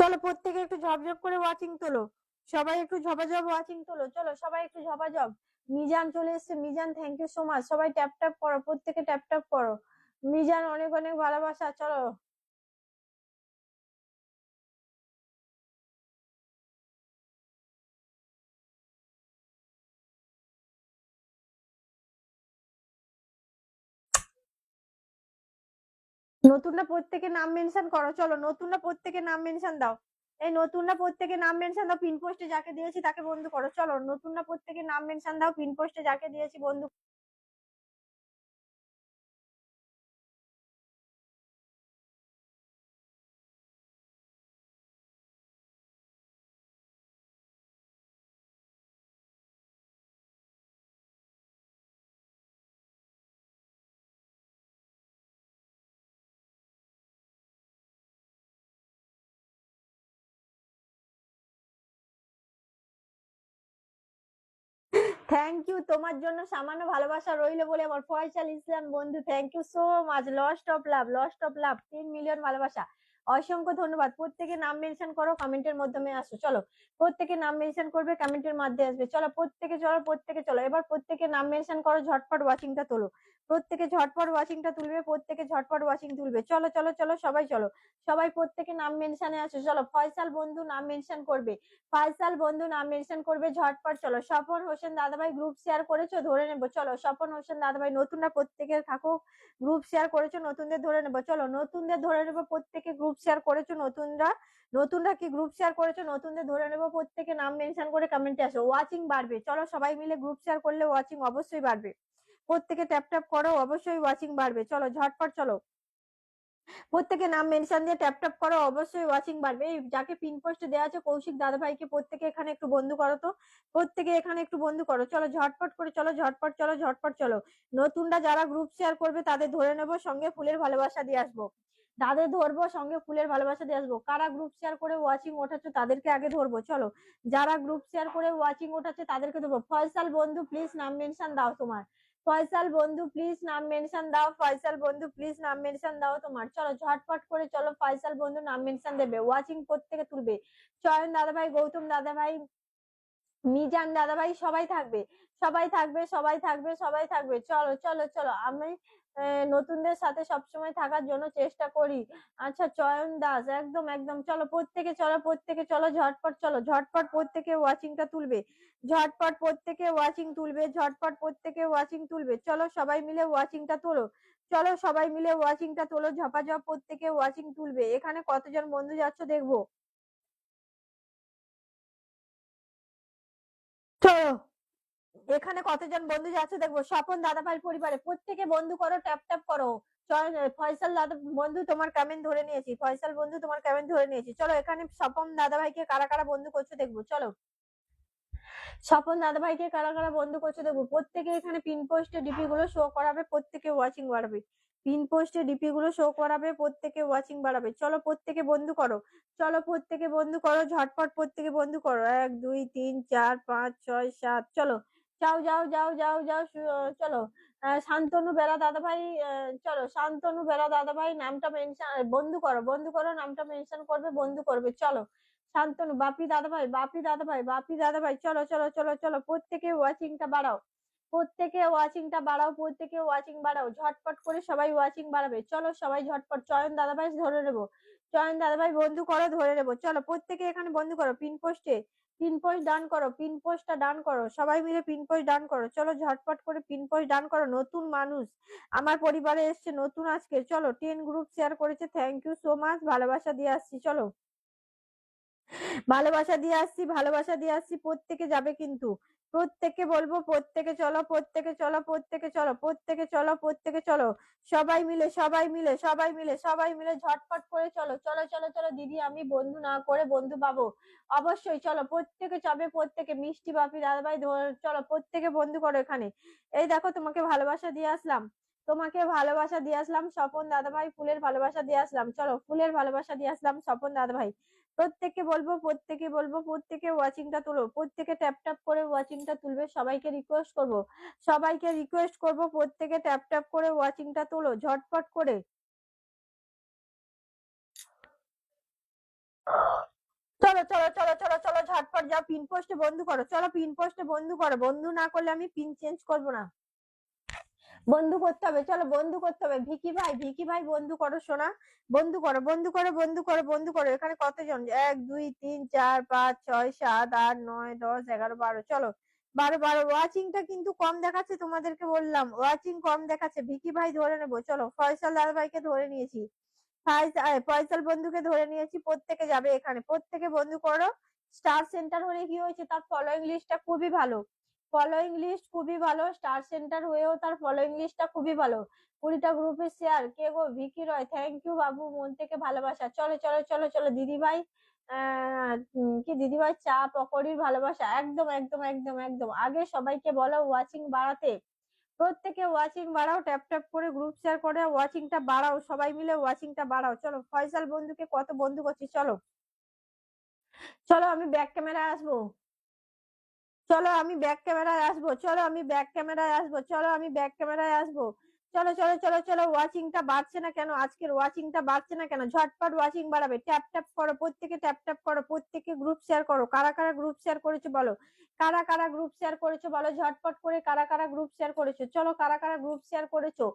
চলো প্রত্যেকে একটু ঝপঝপ করে ওয়াচিং তোলো, সবাই একটু ঝপাঝপ ওয়াচিং তোলো, চলো সবাই একটু ঝপাঝপ। মিজান চলে এসছে, Mizan thank you so much, সবাই ট্যাপ ট্যাপ করো, প্রত্যেকে ট্যাপ ট্যাপ করো। মিজান অনেক অনেক ভালোবাসা, চলো। নতুনরা প্রত্যেকে নাম মেনশন করো, চলো নতুনরা প্রত্যেকে নাম মেনশন দাও, এই নতুনরা প্রত্যেকে নাম মেনশন দাও, পিন পোস্টে যাকে দিয়েছি তাকে বন্ধু করো, চলো নতুনরা প্রত্যেকে নাম মেনশন দাও, পিন পোস্টে যাকে দিয়েছি বন্ধু। থ্যাংক ইউ, তোমার জন্য সামান্য ভালোবাসা রইলো বলে আমার ফয়সাল ইসলাম বন্ধু, থ্যাংক ইউ সো মাচ, লস্ট অফ লাভ 3 মিলিয়ন ভালোবাসা, অসংখ্য ধন্যবাদ। প্রত্যেকে নাম মেনশন করো, কমেন্টের মাধ্যমে আসো, চলো প্রত্যেকে নাম মেনশন করবে, কমেন্টের মাধ্যমে আসবে, চলো প্রত্যেকে চলো এবার প্রত্যেকে নাম মেনশন করো, ঝটপট ওয়াচিংটা তোলো, প্রত্যেকে ঝটপট ওয়াচিংটা তুলবে, প্রত্যেকে ঝটপট ওয়াচিং তুলবে, চলো চলো চলো সবাই চলো, সবাই প্রত্যেকে নাম মেনশনে আসো, চলো ফয়সাল বন্ধু নাম মেনশন করবে, ফয়সাল বন্ধু নাম মেনশন করবে, ঝটপট চলো। স্বপন হোসেন দাদাভাই গ্রুপ শেয়ার করেছো, ধরে নেবো, চলো স্বপন হোসেন দাদাভাই, নতুনরা প্রত্যেকে থাকো, গ্রুপ শেয়ার করেছো, নতুনদের ধরে নেবো, চলো নতুনদের ধরে নেবো, প্রত্যেকে গ্রুপ শেয়ার করেছো, নতুনরা কি গ্রুপ শেয়ার করেছো, নতুনদের ধরে নেবো, প্রত্যেকে নাম মেনশন করে কমেন্টে আসো, ওয়াচিং বাড়বে, চলো সবাই মিলে গ্রুপ শেয়ার করলে ওয়াচিং অবশ্যই বাড়বে, প্রত্যেকে ট্যাপ ট্যাপ করো, অবশ্যই ওয়াচিং বাড়বে, চলো ঝটপট চলো, প্রত্যেকে নাম মেনশন দিয়ে ট্যাপ ট্যাপ করো, অবশ্যই ওয়াচিং বাড়বে। এই যাকে পিন পোস্ট দেওয়া আছে কৌশিক দাদা ভাইকে প্রত্যেকে এখানে একটু বন্ধু করো তো, প্রত্যেকে এখানে একটু বন্ধু করো, চলো ঝটপট করে চলো, ঝটপট চলো। নতুনরা যারা গ্রুপ শেয়ার করবে তাদের ধরে নেবো, সঙ্গে ফুলের ভালোবাসা দিয়ে আসবো, তাদের ধরবো, সঙ্গে ফুলের ভালোবাসা দিয়ে আসবো। কারা গ্রুপ শেয়ার করে ওয়াচিং ওঠাচ্ছে তাদেরকে আগে ধরবো, চলো যারা গ্রুপ শেয়ার করে ওয়াচিং ওঠাচ্ছে তাদেরকে ধরবো। ফয়সাল বন্ধু প্লিজ নাম মেনশন দাও তোমার, ফয়সাল বন্ধু প্লিজ নাম মেনশন দাও, ফয়সাল বন্ধু প্লিজ নাম মেনশন দাও তোমার, চলো ঝটপট করে চলো, ফয়সাল বন্ধু নাম মেনশন দেবে, ওয়াচিং প্রত্যেকে তুলবে। চয়ন দাদা ভাই, গৌতম দাদা ভাই, মিজান দাদা ভাই সবাই থাকবে, সবাই থাকবে, সবাই থাকবে, সবাই থাকবে। চলো, চলো, চলো। আমি নতুনদের সাথে সবসময় থাকার জন্য চেষ্টা করি। আচ্ছা, চয়ন দাস, একদম, একদম। চলো প্রত্যেকে, চলো প্রত্যেকে, চলো ঝটপট, চলো ঝটপট প্রত্যেকে ওয়াচিংটা তুলবে। ঝটপট প্রত্যেকে ওয়াচিং তুলবে, ঝটপট প্রত্যেকে ওয়াচিং তুলবে। চলো সবাই মিলে ওয়াচিংটা তোলো। চলো সবাই মিলে ওয়াচিংটা তোলো, ঝপাঝপ প্রত্যেকে ওয়াচিং তুলবে। এখানে কতজন বন্ধু যাচ্ছ দেখবো। চলো, এখানে কতজন বন্ধু যাচ্ছে দেখবো। স্বপন দাদাভাই পরিবারে প্রত্যেকে বন্ধু করো, ট্যাপ ট্যাপ করো। ফয়সাল দাদা বন্ধু তোমার কমেন্ট ধরে নিয়েছি, ফয়সাল বন্ধু তোমার কমেন্ট ধরে নিয়েছি। চলো এখানে স্বপন দাদাভাইকে কারা কারা বন্ধু করছো দেখবো। চলো স্বপন দাদাভাইকে কারা কারা বন্ধু করছো দেখবো। প্রত্যেকে এখানে পিন পোস্টে ডিপি গুলো শো করাবে, প্রত্যেকে ওয়াচিং বাড়াবে। পিন পোস্টে ডিপি গুলো শো করাবে, প্রত্যেকে ওয়াচিং বাড়াবে। চলো প্রত্যেকে বন্ধু করো, চলো প্রত্যেকে বন্ধু করো, ঝটপট প্রত্যেকে বন্ধু করো। 1 2 3 4 5 6 7। চলো যাও যাও যাও যাও যাও চলো শান্তনু বেড়া দাদাভাই, চলো শান্তনু বেড়া দাদাভাই নামটা মেনশন, বন্ধু করো, বন্ধু করো, নামটা মেনশন করবে, বন্ধু করবে। চলো শান্তনু, বাপি দাদাভাই, বাপি দাদাভাই, বাপি দাদাভাই, চলো চলো চলো চলো প্রত্যেকে ওয়াচিংটা বাড়াও, প্রত্যেকে ওয়াচিংটা বাড়াও, প্রত্যেকে ওয়াচিং বাড়াও। ঝটপট করে সবাই ওয়াচিং বাড়াবে। চলো সবাই ঝটপট। চয়ন দাদাভাই ধরে নেবো, চয়ন দাদাভাই বন্ধু করো, ধরে নেবো। চলো প্রত্যেকে এখানে বন্ধু করো। পিন পোস্টে পিন পোস্ট ডান করো, পিন পোস্টটা ডান করো, সবাই মিলে পিন পোস্ট ডান করো। চলো ঝটপট করে পিন পোস্ট ডান করো। নতুন মানুষ আমার পরিবারে এসছে, নতুন আজকে। চলো 10 গ্রুপ শেয়ার করেছে, থ্যাংক ইউ সো মাচ। ভালোবাসা দিয়ে আসছি, চলো ভালোবাসা দিয়ে আসছি, ভালোবাসা দিয়ে আসছি। প্রত্যেকে যাবে কিন্তু, প্রত্যেককে বলবো, প্রত্যেকে চলো, প্রত্যেকে চলো, প্রত্যেকে চলো, প্রত্যেকে চলো, প্রত্যেকে চলো। সবাই মিলে, সবাই মিলে, সবাই মিলে, সবাই মিলে ঝটপট করে চলো, চলো চলো চলো। দিদি আমি বন্ধু না করে বন্ধু পাবো অবশ্যই। চলো প্রত্যেকে যাবে, প্রত্যেকে। মিষ্টি বাপি দাদাভাই চলো প্রত্যেকে বন্ধু করো এখানে। এই দেখো তোমাকে ভালোবাসা দিয়ে আসলাম, তোমাকে ভালোবাসা দিয়ে আসলাম স্বপন দাদাভাই, ফুলের ভালোবাসা দিয়ে আসলাম। চলো ফুলের ভালোবাসা দিয়ে আসলাম স্বপন দাদাভাই। প্রত্যেককে বলবো, প্রত্যেকে বলবো, প্রত্যেকে ওয়াচিংটা তুলো, প্রত্যেকে ট্যাপ ট্যাপ করে ওয়াচিংটা তুলবে। সবাইকে রিকোয়েস্ট করবো, সবাইকে রিকোয়েস্ট করবো, প্রত্যেকে ট্যাপ ট্যাপ করে ওয়াচিংটা তোলো ঝটপট করে। চলো চলো চলো চলো চলো ঝটপট যাও, পিন পোস্টে বন্ধু করো। চলো পিন পোস্টে বন্ধু করো, বন্ধু না করলে আমি পিন চেঞ্জ করবো না। বন্ধু করতে হবে, চলো বন্ধু করতে হবে। ভিকি ভাই, ভিকি ভাই বন্ধু করো সোনা, বন্ধু করো, বন্ধু করো, বন্ধু করো, বন্ধু করো। এখানে কতজন? 1 2 3 4 5 6 7 8 9 10 11 12। চলো 12 12। ওয়াচিংটা কিন্তু কম দেখাচ্ছে, তোমাদেরকে বললাম ওয়াচিং কম দেখাচ্ছে। ভিকি ভাই ধরে নেবো। চলো ফয়সাল দাদা ভাইকে ধরে নিয়েছি, ফয়সাল বন্ধুকে ধরে নিয়েছি। প্রত্যেকে যাবে এখানে, প্রত্যেকে বন্ধু করো। স্টার সেন্টার হলে কি হয়েছে, তার ফলোইং লিস্টটা খুবই ভালো, ফলোইং লিস্ট খুবই ভালো। স্টার সেন্টার হয়েও তার ফলোইং লিস্টটা খুবই ভালো। 20টা গ্রুপে শেয়ার। কে গো? ভিকি রয়, থ্যাংক ইউ বাবু, মন থেকে ভালোবাসা। চলো চলো চলো চলো দিদি ভাই, কি দিদি ভাই, চা পকোড়ির ভালোবাসা। একদম একদম একদম একদম। আগে সবাইকে বলো ওয়াচিং বাড়াতে, প্রত্যেকে ওয়াচিং বাড়াও, ট্যাপ ট্যাপ করে গ্রুপ শেয়ার করে ওয়াচিংটা বাড়াও, সবাই মিলে ওয়াচিংটা বাড়াও। চলো ফয়সাল বন্ধুকে কত বন্ধু করছি। চলো চলো আমি ব্যাক ক্যামেরায় আসবো, চলো আমি ব্যাক ক্যামেরায় আসবো, চলো আমি ব্যাক ক্যামেরায় আসবো, চলো আমি ব্যাক ক্যামেরায় আসবো। চলো চলো চলো চলো। ওয়াচিংটা বাড়ছে না কেন? আজকের ওয়াচিংটা বাড়ছে না কেন? ঝটপট ওয়াচিং বাড়াবে, ট্যাপ ট্যাপ করো, প্রত্যেকে ট্যাপ ট্যাপ করো, প্রত্যেকে গ্রুপ শেয়ার করো। কারা কারা গ্রুপ শেয়ার করেছো বলো, কারা কারা গ্রুপ শেয়ার করেছো বলো ঝটপট করে। কারা কারা গ্রুপ শেয়ার করেছো? চলো কারা কারা গ্রুপ শেয়ার করেছো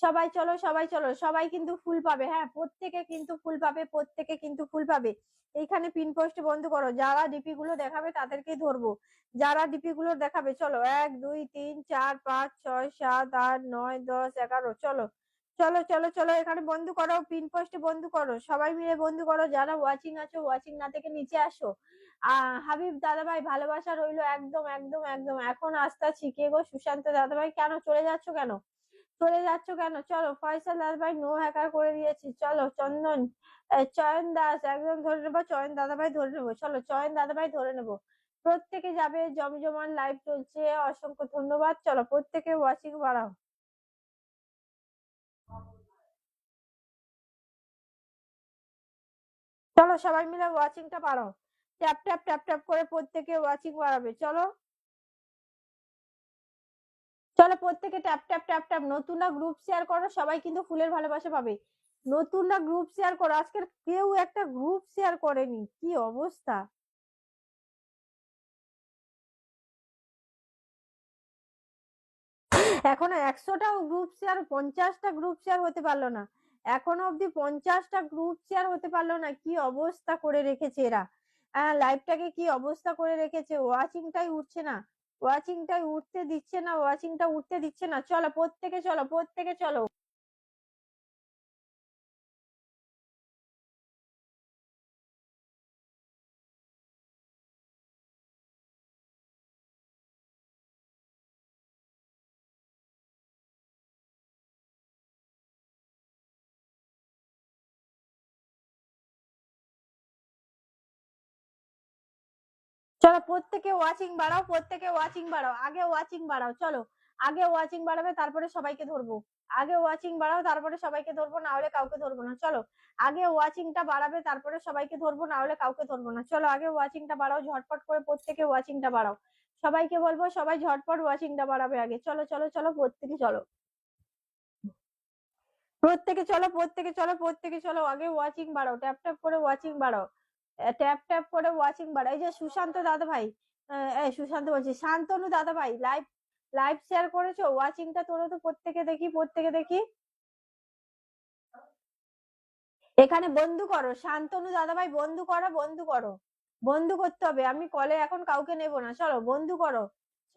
সবাই চলো, সবাই চলো। সবাই কিন্তু ফুল পাবে, হ্যাঁ প্রত্যেকে কিন্তু ফুল পাবে, প্রত্যেকে কিন্তু ফুল পাবে। এইখানে পিন পোস্ট বন্ধ করো, যারা ডিপি গুলো দেখাবে তাদেরকেই ধরবো, যারা ডিপি গুলো দেখাবে। চলো 1 2 3 4 5 6 7 8 9 10 11। চলো চলো চলো চলো এখানে বন্ধু করো, পিন পোস্টে বন্ধু করো, সবাই মিলে বন্ধু করো। যারা ওয়াচিং আছো, ওয়াচিং না থেকে নিচে আসো। হাবিব দাদাভাই ভালোবাসা রইলো, একদম একদম একদম। এখন আসতেছি। কে গো? সুশান্ত দাদাভাই, কেন চলে যাচ্ছ কেন? চলে যাচ্ছ কেন? চলো ফয়সাল দাদাভাই নো হ্যাকার করে দিয়েছি। চলো চন্দন, চয়ন দাস একদম ধরে নেবো, চয়ন দাদাভাই ধরে নেবো। চলো চয়ন দাদাভাই ধরে নেবো। প্রত্যেকে যাবে, জমজমান লাইভ চলছে, অসংখ্য ধন্যবাদ। চলো প্রত্যেকে ওয়াচিং বাড়াও, চলো সবাই মিলে ওয়াচিংটা বাড়াও, ট্যাপ ট্যাপ ট্যাপ ট্যাপ করে প্রত্যেকে ওয়াচিং বাড়াবে। চলো চলো প্রত্যেকে ট্যাপ ট্যাপ ট্যাপ ট্যাপ। নতুনরা গ্রুপ শেয়ার করো, সবাই কিন্তু ফুলের ভালোবাসা পাবে। নতুনরা গ্রুপ শেয়ার করো, আজকের কেউ একটা গ্রুপ শেয়ার করেনি, কি অবস্থা। এখনো 100টা গ্রুপ শেয়ার, 50টা গ্রুপ শেয়ার হতে পারলো না। এখনো অব্দি 50টা গ্রুপ শেয়ার হতে পারলো না। কি অবস্থা করে রেখেছে এরা। লাইভটাকে কি অবস্থা করে রেখেছে। ওয়াচিংটাই উঠছে না, ওয়াচিংটাই উঠতে দিচ্ছে না, ওয়াচিংটা উঠতে দিচ্ছে না। চলো প্রত্যেকে চলো, প্রত্যেকে চলো। চলো প্রত্যেকে ওয়াচিং বাড়াও, প্রত্যেকে ওয়াচিং বাড়াও, আগে ওয়াচিং বাড়াও। চলো আগে ওয়াচিং বাড়াবে, তারপরে সবাইকে ধরবো। আগে ওয়াচিং বাড়াও, তারপরে সবাইকে ধরবো, না হলে কাউকে ধরবো না। চলো আগে ওয়াচিংটা বাড়াবে, তারপরে সবাইকে ধরবো, না হলে কাউকে ধরবো না। চলো আগে ওয়াচিংটা বাড়াও, ঝটপট করে প্রত্যেকে ওয়াচিংটা বাড়াও। সবাইকে বলবো সবাই ঝটপট ওয়াচিংটা বাড়াবে আগে। চলো চলো চলো প্রত্যেকে চলো, প্রত্যেকে চলো, প্রত্যেকে চলো, প্রত্যেকে চলো, আগে ওয়াচিং বাড়াও, ট্যাপ ট্যাপ করে ওয়াচিং বাড়াও, ট্যাপ ট্যাপ করে ওয়াচিং বাড়াও। এই যে সুশান্ত দাদা ভাই, এই সুশান্ত বলছি, শান্তনু দাদা ভাই, লাইভ লাইভ শেয়ার করেছো, ওয়াচিংটা তোলো তো প্রত্যেকে দেখি, প্রত্যেকে দেখি। এখানে বন্ধু করো, শান্তনু দাদা ভাই বন্ধু করো, বন্ধু করো, বন্ধু করতে হবে। আমি কলে এখন কাউকে নেব না, চলো বন্ধু করো।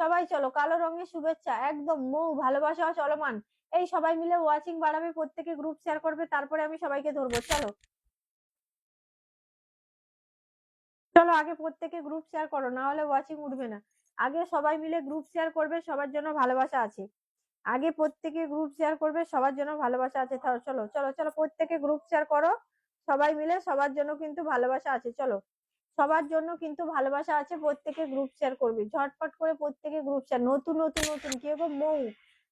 সবাই চলো, কালো রঙের শুভেচ্ছা একদম মৌ ভালোবাসা চলমান। এই সবাই মিলে ওয়াচিং বাড়াবে, প্রত্যেকে গ্রুপ শেয়ার করবে, তারপরে আমি সবাইকে ধরবো। চলো চলো আগে প্রত্যেকে গ্রুপ শেয়ার করো, না হলে ওয়াচিং উঠবে না। আগে সবাই মিলে গ্রুপ শেয়ার করবে, সবার জন্য ভালোবাসা আছে। আগে প্রত্যেকে গ্রুপ শেয়ার করবে, সবার জন্য ভালোবাসা আছে। চলো চলো চলো প্রত্যেকে গ্রুপ শেয়ার করো, সবাই মিলে, সবার জন্য কিন্তু ভালোবাসা আছে। চলো সবার জন্য কিন্তু ভালোবাসা আছে, প্রত্যেকে গ্রুপ শেয়ার করবে, ঝটপট করে প্রত্যেকে গ্রুপ শেয়ার। নতুন নতুন নতুন কি গো, মৌ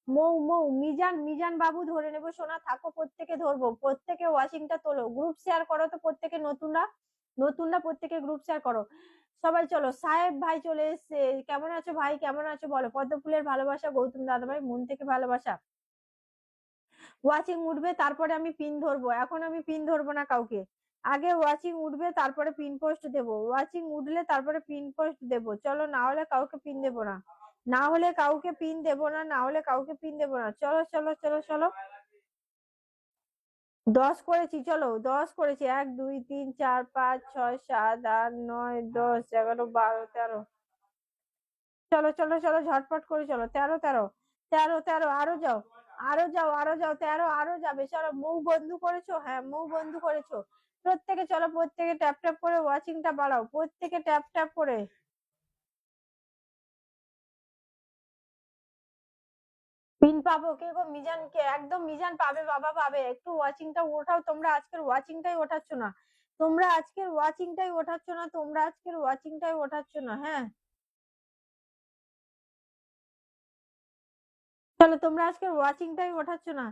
মৌ মৌ মিজান, মিজান বাবু ধরে নেবো, সোনা থাকো, প্রত্যেকে ধরবো, প্রত্যেকে ওয়াচিংটা তোলো, গ্রুপ শেয়ার করো তো প্রত্যেকে, নতুনরা নতুনরা প্রত্যেকে গ্রুপ শেয়ার করো। সবাই চলো, সাহেব ভাই চলে এসছে, কেমন আছো ভাই, কেমন আছো বলো। পদ্ম ফুলের ভালোবাসা, গৌতম দাদা ভাই মন থেকে ভালোবাসা। ওয়াচিং উঠবে, তারপরে আমি পিন ধরবো, এখন আমি পিন ধরবো না কাউকে। আগে ওয়াচিং উঠবে, তারপরে পিন পোস্ট দেবো, ওয়াচিং উঠলে তারপরে পিন পোস্ট দেবো। চলো না হলে কাউকে পিন দেবো না, না হলে কাউকে পিন দেবো না, না হলে কাউকে পিন দেবো না। চলো চলো চলো চলো 10 করেছি, চলো 10 করেছি, 1 2 3 4 5 6 7 8 9 10 11 12 13। চলো চলো চলো ঝটপট করে চলো, 13 13 13 13, আরো যাও, আরো যাও, আরো যাও, 13 আরো যাবে। চলো মুখ বন্ধু করেছো, হ্যাঁ মুখ বন্ধু করেছো। প্রত্যেকে চলো, প্রত্যেকে ট্যাপ ট্যাপ করে ওয়াচিংটা বাড়াও, প্রত্যেকে ট্যাপ ট্যাপ করে। পিন পাবো কে গো, মিজান কে, একদম মিজান পাবে বাবা পাবে। একটু ওয়াচিংটা ওঠাও, তোমরা আজকের ওয়াচিংটাই ওঠাচ্ছ না, তোমরা আজকের ওয়াচিংটাই ওঠাচ্ছ না, তোমরা আজকের ওয়াচিংটাই ওঠাচ্ছ না। হ্যাঁ চলো, তোমরা আজকের ওয়াচিংটাই ওঠাচ্ছ না,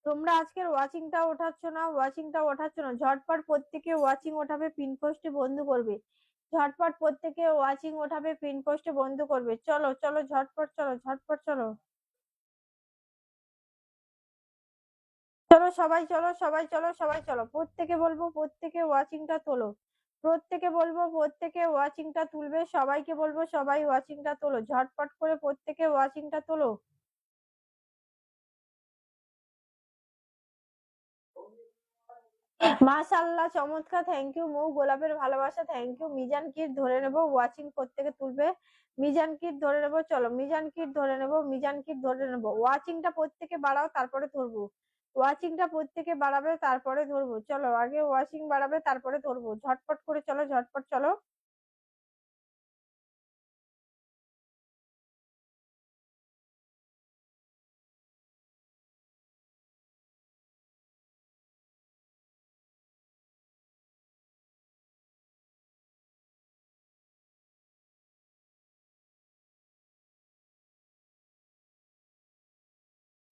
তোমরা আজকের ওয়াচিংটা ওঠাচ্ছ না, ওয়াচিংটা ওঠাচ্ছ না। ঝটপট প্রত্যেকে ওয়াচিং ওঠাবে, পিন পোস্টে বন্ধ করবে, ঝটপট প্রত্যেকে ওয়াচিং ওঠাবে, পিন পোস্টে বন্ধ করবে। চলো চলো ঝটপট চলো, ঝটপট চলো, চলো সবাই চলো, সবাই চলো, সবাই চলো, প্রত্যেকে বলবো প্রত্যেকে ওয়াচিংটা তোলো, প্রত্যেকে বলবো প্রত্যেকে ওয়াচিংটা তুলবে, সবাইকে বলবো সবাই ওয়াচিংটা তোলো, ঝটপট করে প্রত্যেকে ওয়াচিংটা তোলো। মাশাআল্লাহ চমৎকার, থ্যাংক ইউ মৌ, গোলাপের ভালোবাসা, থ্যাংক ইউ। মিজান কিট ধরে নেবো, ওয়াচিং প্রত্যেকে তুলবে, মিজান কিট ধরে নেবো। চলো মিজান কিট ধরে নেবো, মিজান কিট ধরে নেবো। ওয়াচিংটা প্রত্যেকে বাড়াও, তারপরে ধরবো, ওয়াচিংটা প্রত্যেকে বাড়াবে, তারপরে ধরবো। চলো আগে ওয়াচিং বাড়াবে, তারপরে ধরবো, ঝটপট করে চলো, ঝটপট চলো।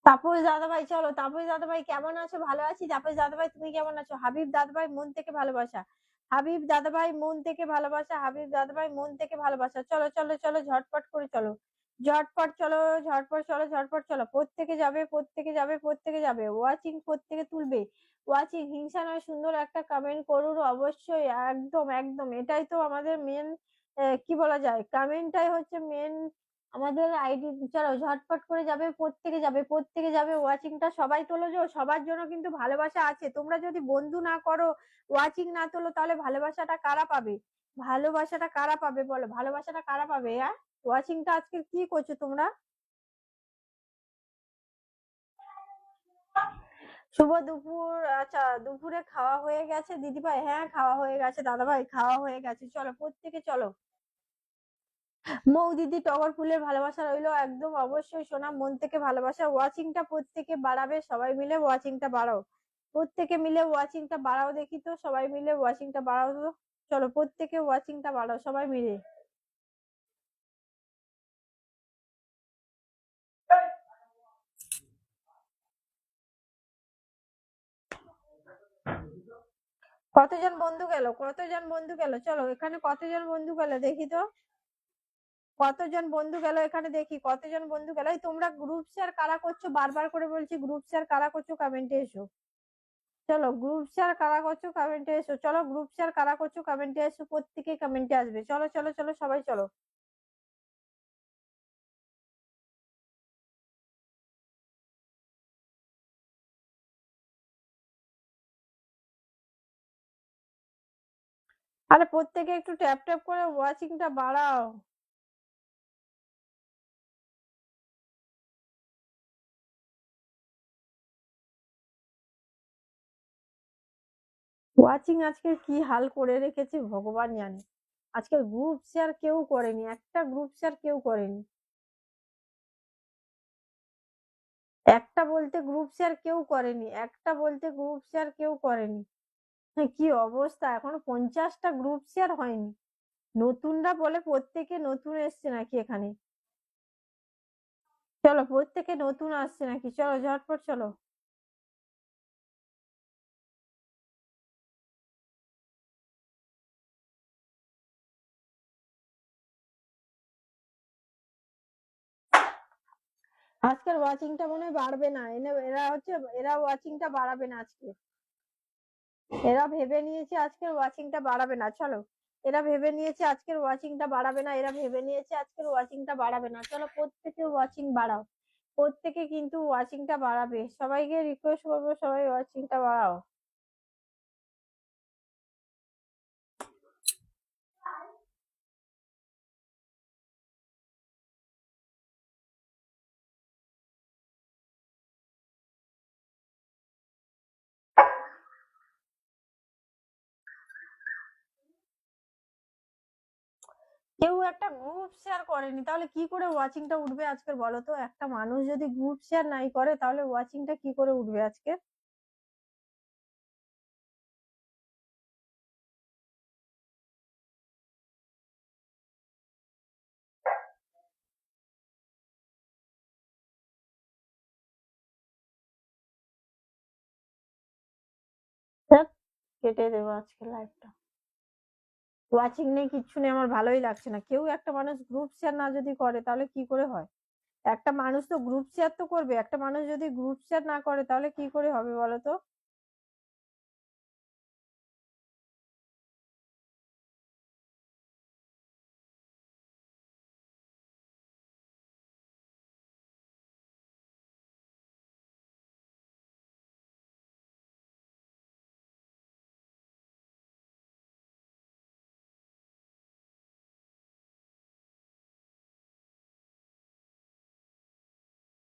তাপস দাদা ভাই চলো, তাপস দাদা ভাই কেমন আছো, ভালো আছি। তাপস দাদা ভাই তুমি কেমন আছো। হাবিব দাদা ভাই মন থেকে ভালোবাসা, হাবিব দাদা ভাই মন থেকে ভালোবাসা, হাবিব দাদা ভাই মন থেকে ভালোবাসা। চলো চলো চলো ঝটপট করে চলো, ঝটপট চলো, ঝটপট চলো, ঝটপট চলো, প্রত্যেকে যাবে, প্রত্যেকে যাবে, প্রত্যেকে যাবে, ওয়াচিং প্রত্যেকে তুলবে, ওয়াচিং। হিংসা নয়, সুন্দর একটা কমেন্ট করুন অবশ্যই, একদম একদম, এটাই তো আমাদের মেন, কি বলা যায়, কমেন্টটাই হচ্ছে মেন আমাদের আইডি চলো ঝটপট করে যাবে, প্রত্যেকে যাবে ওয়াচিংটা সবাই তোলো। সবার জন্য কিন্তু ভালোবাসা আছে। তোমরা যদি বন্ধু না করো, ওয়াচিং না তোলো, তাহলে ভালোবাসাটা কারা পাবে? ভালোবাসাটা কারা পাবে বলো? ভালোবাসাটা কারা পাবে? ওয়াচিংটা আজকে কি করছো তোমরা? শুভ দুপুর। আচ্ছা, দুপুরে খাওয়া হয়ে গেছে দিদিভাই? হ্যাঁ, খাওয়া হয়ে গেছে দাদাভাই, খাওয়া হয়ে গেছে। চলো প্রত্যেকে চলো। দিদি টগর ফুলের ভালোবাসা রইলো, একদম অবশ্যই সোনা, মন থেকে ভালোবাসা। ওয়াচিংটা প্রত্যেকে বাড়াবে, সবাই মিলে ওয়াচিংটা বাড়াও। প্রত্যেকে মিলে ওয়াচিংটা বাড়াও, দেখি তো সবাই মিলে ওয়াচিংটা বাড়াও তো। চলো প্রত্যেকে ওয়াচিংটা বাড়াও সবাই মিলে। কতজন বন্ধু গেল? কতজন বন্ধু গেল? চলো এখানে কতজন বন্ধু গেল দেখি তো। কতজন বন্ধু গেল এখানে দেখি, কতজন বন্ধু গেল। এই তোমরা গ্রুপ শেয়ার কারা করছো? বারবার করে বলছি, গ্রুপ শেয়ার কারা করছো কমেন্টে এসো। চলো গ্রুপ শেয়ার কারা করছো কমেন্টে এসো। চলো গ্রুপ শেয়ার কারা করছো কমেন্টে এসো, প্রত্যেকে কমেন্টে আসবে। চলো চলো চলো সবাই চলো। আরে প্রত্যেকে একটু ট্যাপ ট্যাপ করে ওয়াচিংটা বাড়াও। ওয়াচিং আজকে কি হাল করে রেখেছে ভগবান জানে। আজকে গ্রুপ শেয়ার কেউ করেনি, একটা গ্রুপ শেয়ার কেউ করেনি। একটা বলতে গ্রুপ শেয়ার কেউ করেনি, একটা বলতে গ্রুপ শেয়ার কেউ করেনি। কি অবস্থা, এখনো 50টা গ্রুপ শেয়ার হয়নি। নতুনরা বলে প্রত্যেকে নতুন এসছে নাকি এখানে? চলো প্রত্যেকে নতুন আসছে নাকি? চলো ঝটপট চলো। আজকের ওয়াচিংটা মনে হয় বাড়বে না। এরা ওয়াচিংটা বাড়াবে না আজকে। এরা ভেবে নিয়েছে আজকের ওয়াচিংটা বাড়াবে না। চলো, এরা ভেবে নিয়েছে আজকের ওয়াচিংটা বাড়াবে না, এরা ভেবে নিয়েছে আজকের ওয়াচিংটা বাড়াবে না। চলো প্রত্যেকে ওয়াচিং বাড়াও, প্রত্যেকে কিন্তু ওয়াচিংটা বাড়াবে। সবাইকে রিকোয়েস্ট করবো, সবাই ওয়াচিংটা বাড়াও। কেউ একটা গ্রুপ শেয়ার করেনি, তাহলে কি করে ওয়াচিংটা উঠবে আজকের বলো তো? একটা মানুষ যদি গ্রুপ শেয়ার নাই করে, তাহলে ওয়াচিংটা কি করে উঠবে আজকে? ধ্যাৎ, কেটে দেবো আজকে লাইভটা। ওয়াচিং নেই, কিচ্ছু নেই, আমার ভালোই লাগছে না। কেউ একটা মানুষ গ্রুপ শেয়ার না যদি করে, তাহলে কি করে হয়? একটা মানুষ তো গ্রুপ শেয়ার তো করবে। একটা মানুষ যদি গ্রুপ শেয়ার না করে, তাহলে কি করে হবে বলো তো?